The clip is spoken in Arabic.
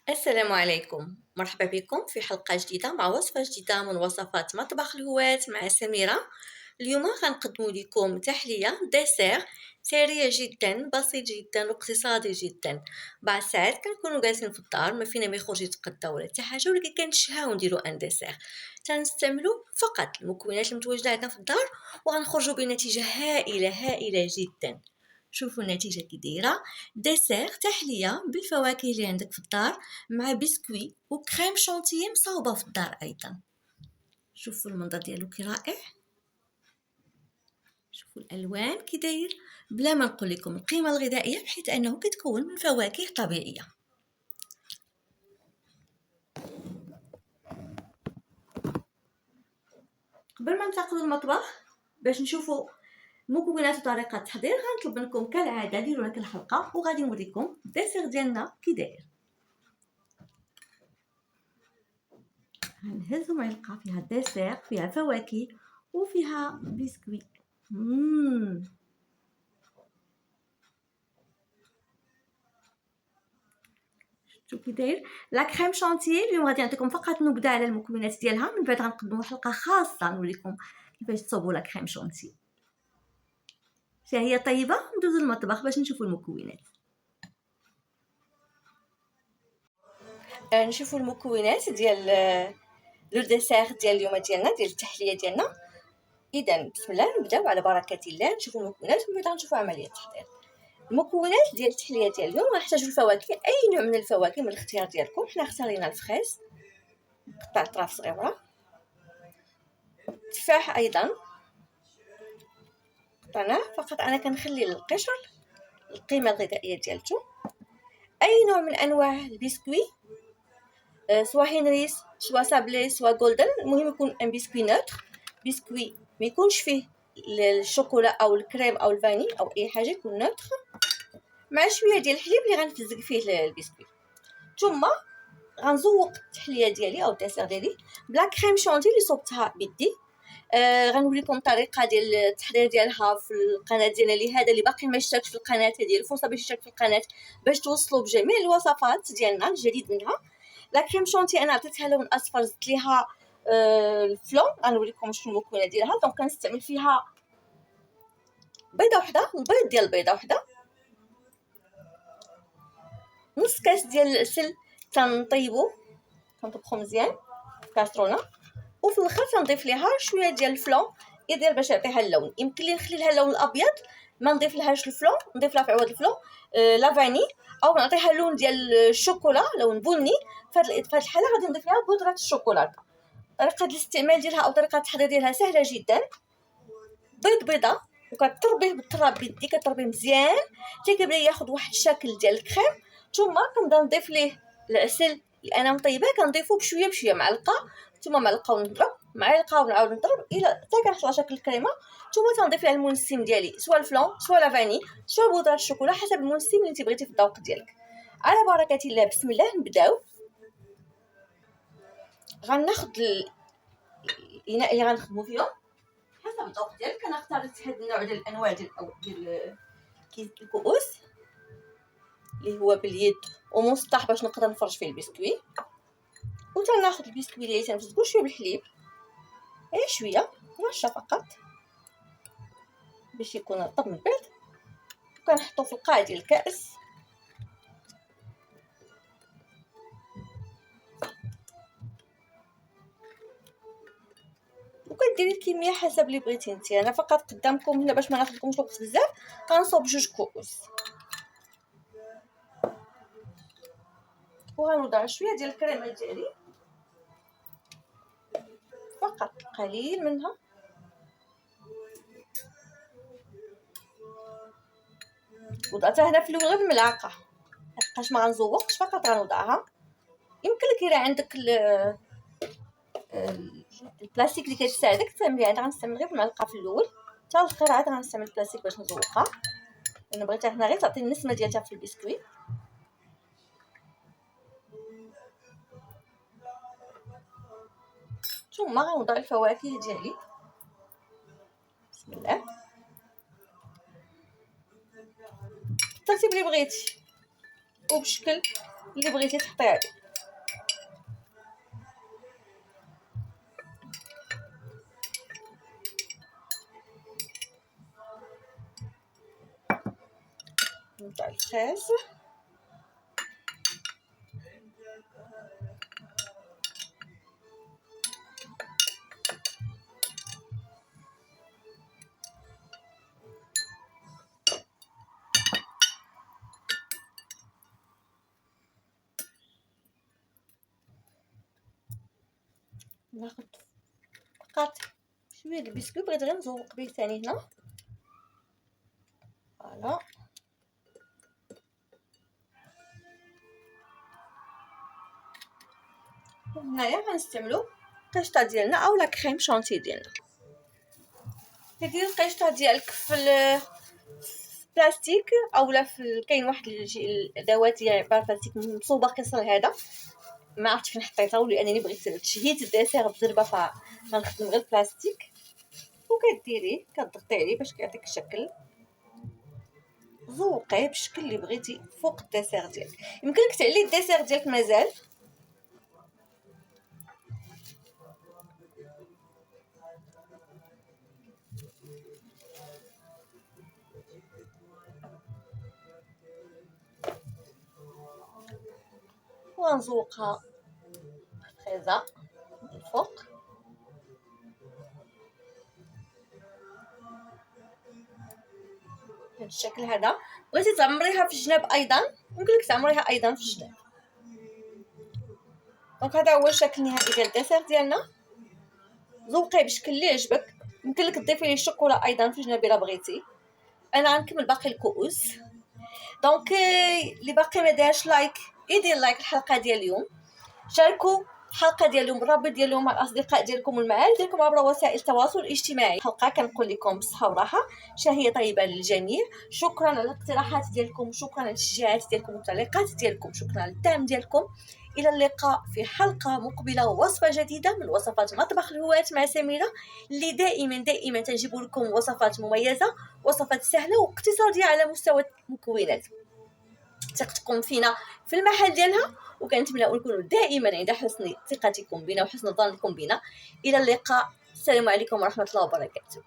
السلام عليكم، مرحبا بكم في حلقة جديدة مع وصفة جديدة من وصفات مطبخ الهواة مع سميرة. اليوم غنقدم لكم تحلية ديسير سريع جدا، بسيط جدا واقتصادي جدا. بعض الساعات كنكونوا جالسين في الدار ما فينا ما يخرج يتغدى ولا حتى حاجه، ولكن كنتشهاو نديرو ان ديسير. تنستعملوا فقط المكونات المتواجده عندنا في الدار وغنخرجوا بنتيجه هائله جدا. شوفوا النتيجه كي دايره، ديسير تحليه بالفواكه اللي عندك في الدار مع بسكوي وكريم شانتيي مصاوبه في الدار ايضا. شوفوا المنظر ديالو كي رائع، شوفوا الالوان كي داير، بلا ما نقول لكم القيمه الغذائيه بحيث انه كيتكون من فواكه طبيعيه. قبل ما ننتقلوا للمطبخ باش نشوفوا مكونات وطريقه التحضير، غنطلب منكم كالعاده ديروا لك الحلقه وغادي نوريكم الديسير ديالنا كي داير. غنهزوا معلقه فيها الديسير، فيها فواكه وفيها بسكوي. شوفوا كي داير لا كريم شانتيي. اليوم غادي نعطيكم فقط نبذه على المكونات ديالها، من بعد غنقدموا حلقه خاصه نوريكم كيفاش تصوبوا لا كريم شانتيي. هي طيبه، ندوزو للمطبخ باش نشوفوا المكونات. نشوفوا المكونات ديال لو ديسير ديال اليوم ديالنا، ديال التحليه ديالنا. اذا بسم الله نبداو على بركه الله، نشوفوا المكونات ومن بعد نشوفوا عمليه التحضير. المكونات ديال التحليه ديال اليوم غنحتاجوا الفواكه، اي نوع من الفواكه من الاختيار ديالكم. حنا اختارينا الفريز قطع اطراف صغيره، التفاح ايضا قطعناه، فقط انا كنخلي القشر القيمه الغذائيه ديالته. اي نوع من انواع البسكوي، سواء هنريس سواء سابلي سواء جولدن، المهم يكون ان بسكوي نوتر، بسكوي ما يكونش فيه الشوكولا او الكريم او الفاني او اي حاجه، يكون نوتر، مع شويه ديال الحليب اللي غنفزق فيه البسكوي. ثم غنزوق التحليه ديالي او الديسير ديالي بلا كريم شونتي اللي صوبتها بيدي. غنوريكم الطريقه ديال التحضير ديالها في القناه ديالنا، اللي هذا اللي باقي ما اشتركش في القناه ديال الفرصه باش يشترك في القناه باش توصلوا بجميع الوصفات ديالنا الجديد منها. لا كريم شونتي انا عطيتها لون اصفر، زدت ليها الفلون. غنوريكم شنو المكونات ديالها. دونك كنستعمل فيها بيضه وحده، البيض ديال البيضه وحده، نص كاس ديال العسل تنطيبو كنطبخو مزيان في كاسرونه، وفي الاخر تنضيف ليها شويه ديال الفلون يدير باش يعطيها اللون. يمكن لي نخلي لها اللون الابيض ما نضيف لهاش الفلون، نضيف لها في عوض الفلون لا فاني، او نعطيها اللون ديال الشوكولا لون بني. في هذه الحاله غادي نضيف لها بودره الشوكولاته. طريقه الاستعمال ديالها او طريقه التحضير ديالها سهله جدا. بيضه وكتربيه بالتراب بيدي، كتربيه مزيان حتى كيبدا ياخذ واحد الشكل ديال الكريم. ثم كنبدا نضيف ليه العسل اللي انا مطيباه، كنضيفو بشويه معلقه ثم معلقه ونضرب، معلقه ونعاود نضرب الى حتى كنحصل على شكل الكريمه. ثم تنضيف لها المنسم ديالي، سواء الفلون سواء لا فاني سواء بودره الشوكولا، حسب المنسم اللي انت بغيتي في الذوق ديالك. على بركه الله، بسم الله نبداو. غناخذ الاناء اللي غنخدمو فيهم حسب الذوق ديالك. انا اختاريت هذا النوع ديال الانواع ديال الكؤوس اللي هو باليد ومسطح باش نقدر نفرش فيه البسكوي. وتناخذ البسكوي اللي تنفزقو شويه بالحليب، غير شويه نشا فقط باش يكون رطب من بعد، وكنحطو في القاع ديال الكاس. وكديري الكميه حسب اللي بغيتي انت. انا فقط قدامكم هنا باش ما ناخذلكمش الوقت بزاف غنصوب 2 كؤوس، وغنوضع شويه ديال الكريمه ديالي، فقط قليل منها. وضعتها هنا في الاول غير بالملعقه حقاش ما غنزوقش، فقط غنوضعها. يمكن لك الا عندك البلاستيك اللي كتساعدك تعمليها. انا غنستعمل غير بالمعلقه في الاول، حتى الاخر عاد غنستعمل البلاستيك باش نزوقها، لان بغيتها هنا غير تعطي النسمه ديالها في البسكوي. ثم غنوضع الفواكه ديالي، بسم الله، الترتيب اللي بغيتي وبشكل اللي بغيتي تحطي عليه. نتاع الخاص. ناخد فقط شويه البسكوت، بغيت غير نزوق به ثاني هنا. فوالا هنايا غنستعملو القشطه ديالنا اولا كريم شونتي ديالنا. كدير القشطه ديالك في البلاستيك اولا كاين واحد الادوات ديال عباره بلاستيك مصوبه كسر هذا، ما عرفتش فين حطيتها لانني بغيت تشهيت الدسير بزربه فغنخدم غير البلاستيك. وكديريه كتضغطي عليه باش كيعطيك الشكل، ذوقيه بالشكل اللي بغيتي فوق الدسير ديالك. يمكنك تعلي الدسير ديالك مازال، ونزوقها فريزه من الفوق. بهذا الشكل هذا. بغيتي تعمريها في الجناب ايضا يمكنلك تعمريها ايضا في الجناب. دونك هذا هو الشكل النهائي ديال الدسير ديالنا. ذوقيه بشكل اللي يعجبك. يمكنلك تضيفي ليه الشوكولا ايضا في الجناب الا بغيتي. انا غنكمل باقي الكؤوس. دونك اللي باقي ما دارش لايك يدير لايك الحلقه ديال اليوم، شاركوا الحلقه ديال اليوم الرابط ديال اليوم مع الاصدقاء ديالكم والمعارف ديالكم عبر وسائل التواصل الاجتماعي. حلقه كنقول لكم بالصحه وراحه، شهيه طيبه للجميع. شكرا على الاقتراحات ديالكم، شكرا على التشجيعات ديالكم والتعليقات ديالكم، شكرا على الدعم ديالكم. الى اللقاء في حلقه مقبله ووصفه جديده من وصفات مطبخ الهواة مع سميره، اللي دائما تنجيب لكم وصفات مميزه، وصفات سهله واقتصاديه على مستوى المكونات. ثقتكم فينا في المحل ديالها، وكنتمنى نكونوا دائما عند حسن ثقتكم بنا وحسن ظنكم بنا. الى اللقاء، السلام عليكم ورحمه الله وبركاته.